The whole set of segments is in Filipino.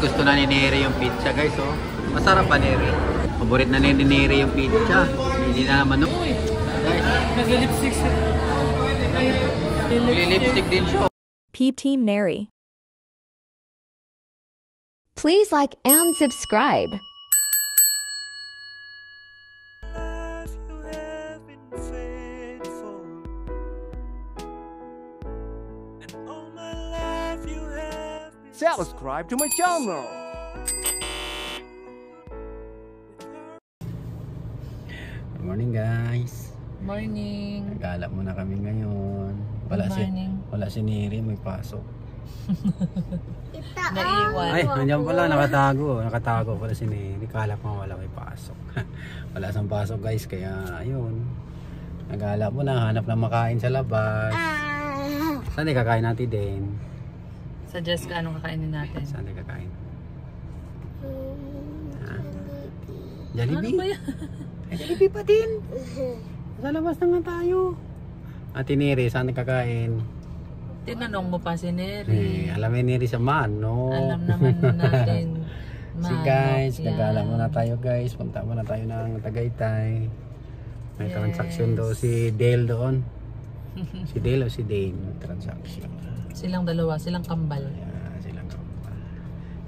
gusto na ni Neri yung pizza guys, oh. Masarap pa Neri. Paborit na ni Neri yung pizza. Hindi na naman, oh. Guys, nag-lipstick siya. Nag-lipstick din siya. Peep Team Neri. Please like and subscribe. Subscribe to my channel. Good morning guys. Morning. Nagala muna kami ngayon. Wala si Neri, may pasok. Naiiwan. Ay, nandiyan pala, nakatago pala si Neri. Kala ko wala may pasok. Wala sang pasok guys, kaya ayun. Nagala muna, hanap ng makain sa labas. Saan di kakain natin din? Suggest ka anong kakainin natin. Saan di kakain? Jollibee? Ano ba yan? Ay, Jollibee pa din. Sa labas na nga tayo. Ate Neri, saan kakain? Tinanong mo pa si Neri. Alam ni Neri sa Mano. Alam naman natin. Si guys, nagala muna tayo guys. Punta muna tayo ng Tagaytay. May transaction daw si Dale doon. Si Dale o si Dane, may transaction. Silang dalawa, silang kambal. Yeah, silang kambal.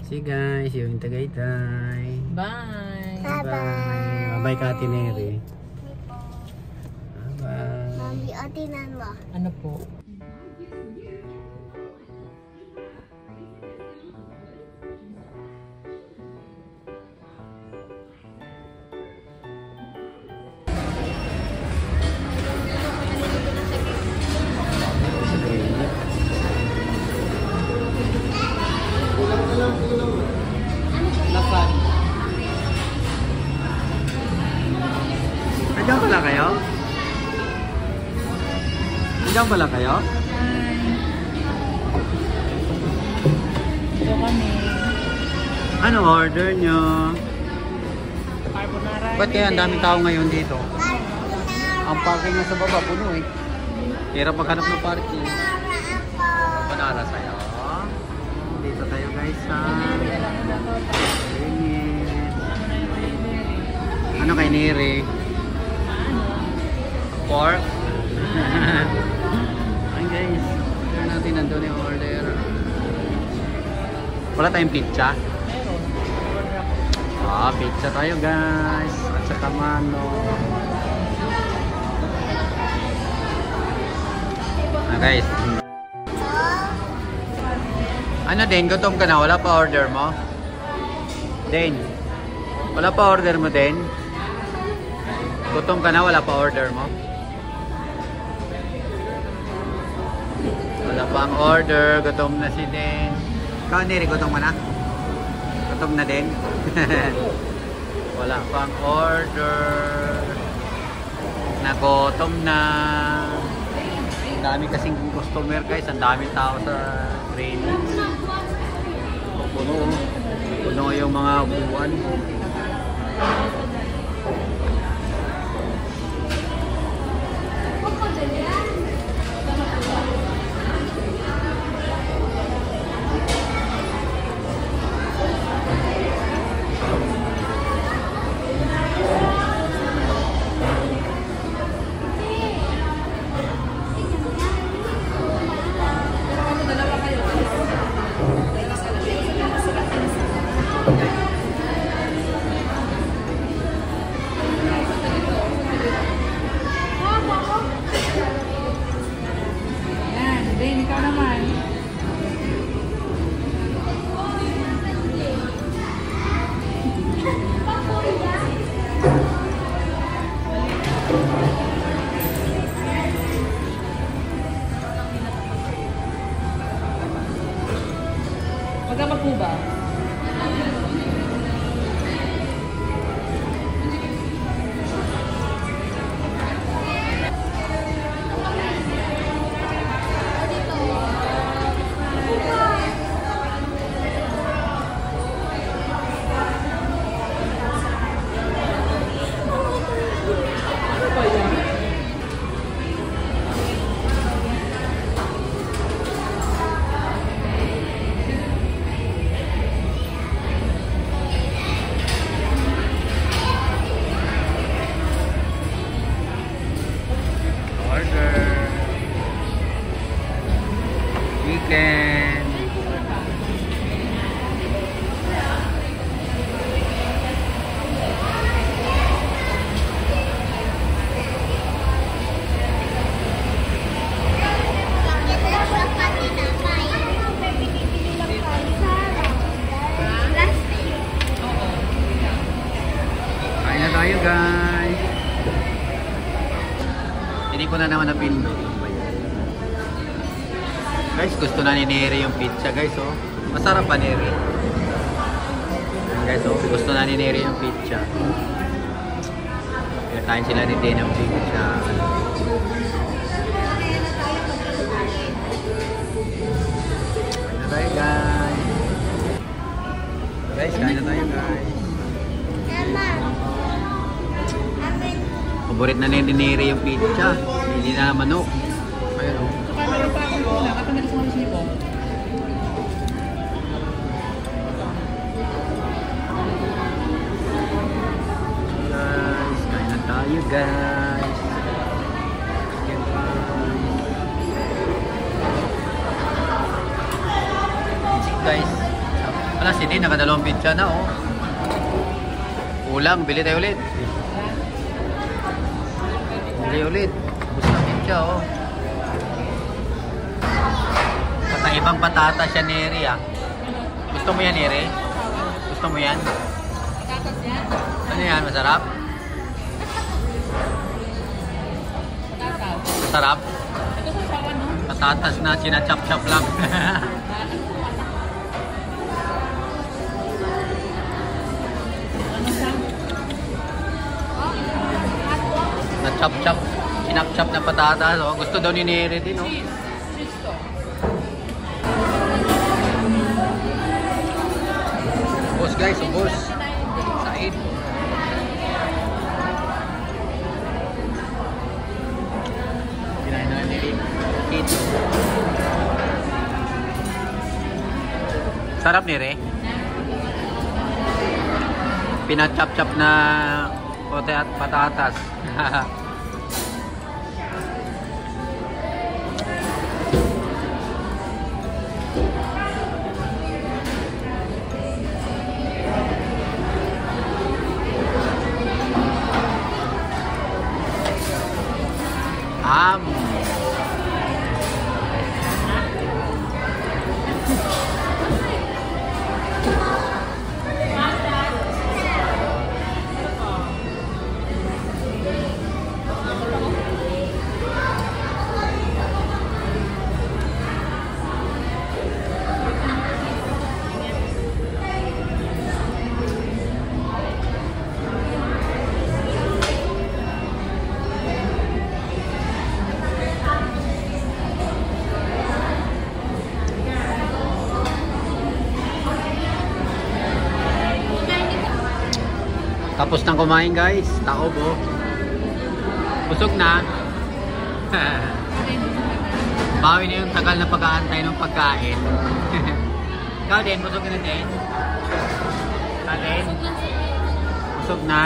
See guys, yung Tagaytay. Bye. Bye. Bye ka Ate Neri. Bye. Mami, atinan mo. Ano po? Nandiyan pala kayo? Nandiyan pala kayo? Ito kami. Ano order nyo? Carbonara. Ba't kaya ang daming tao ngayon dito? Ang parking nga sa baba, puno eh. Hirap maghanap ng parking. Carbonara sa'yo. Dito tayo guys sa ano kay Neri? Pork? Ay guys, tignan natin nandun yung order. Wala tayong pizza? Meron. Pizza tayo guys. At saka mano. Guys. Ano din? Gutom ka na? Wala pa order mo? Den? Wala pa order mo din? Gutom ka na? Wala pa order mo? Wala pang order. Gutom na si Den. Ikaw Neri, gutom ka na? Gutom na din? Wala pang order. Nagutom na. Ang dami kasing customer guys. Ang daming tao sa training. Puno yung mga upuan. Hindi ko na naman napindot. Guys, gusto na ni Neri yung pizza guys, oh. Masarap pa Neri. Guys, oh, gusto na ni Neri yung pizza. Kaya sila ni Dane ng pizza. Kain na tayo guys. Guys, kain na tayo guys. Paborit na ni Neri yung pizza. Hindi na manok. Ayun, oh. Tayo guys. Guys. Wala si Dean, nakadalawang pizza na oh. Ulam, bili tayo ulit. Bili ulit. Bus na pizza oh. Ibang patata siya Neri ah. Gusto mo yan Neri? Gusto mo yan? Patatas yan? Ano yan? Masarap? Masarap? Ito sa sawan, no? Patatas na sinachop-chop lang. Na chop-chop. Sinap-chop na patatas. Oh. Gusto daw ni Neri din. Oh. Ubus guys, ubus. Said. Kinain na ni Kito. Sarap ni Re. Pinachop-chop na pote at patatas. Tapos nang kumain guys, taob oh. Busog na. Bawi na yung tagal na pag-aantay ng pagkain. Ikaw din, busog na din. Ikaw din. Busog na.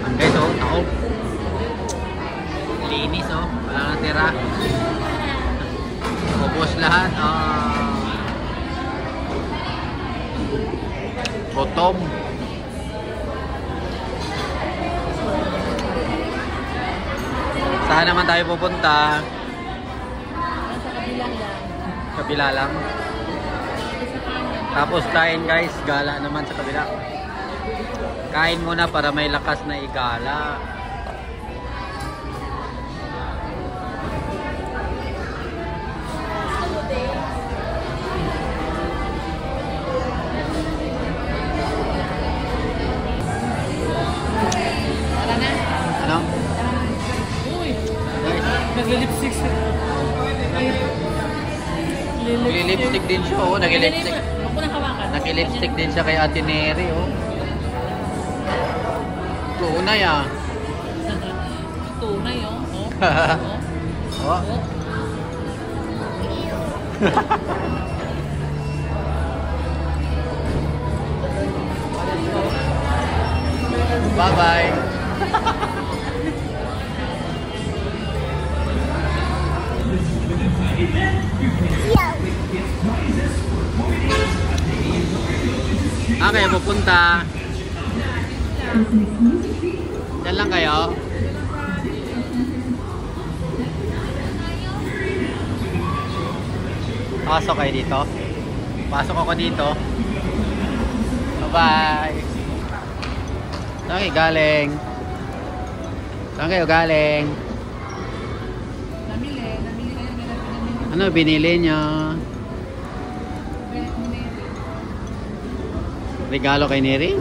Ang guys oh, taob. Linis oh, wala nang tira. Ubos lahat. Gutom. Saan naman tayo pupunta? Sa kabila lang. Kabila lang. Tapos kain guys, gala naman sa kabila. Kain muna para may lakas na igala. Ano? Nagli-lipstick siya. Nagli-lipstick din siya, oh. Nagli-lipstick. Ako na hawakan. Nagli-lipstick din siya kay Ate Neri, oh. Tunay, ah. Tunay, oh. Oh. Bye-bye. Kayo pupunta? Diyan lang kayo? Pasok kayo dito? Pasok ako dito. Bye-bye. Saan kayo galing? Saan kayo galing? Namili kayo nila pinamili. Ano binili nyo? Regalo kay Neri?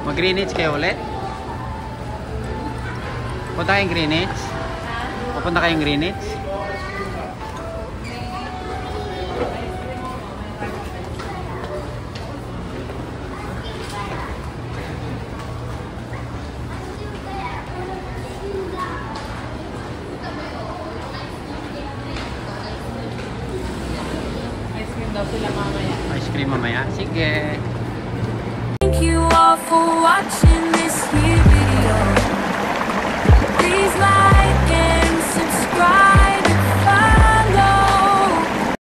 Mag-Greenwich kayo ulit? Punta kayong Greenwich? Pupunta kayong Greenwich? Ice cream daw sila mamaya. Ice cream mamaya? Sige. Thank you all for watching this here video. Please like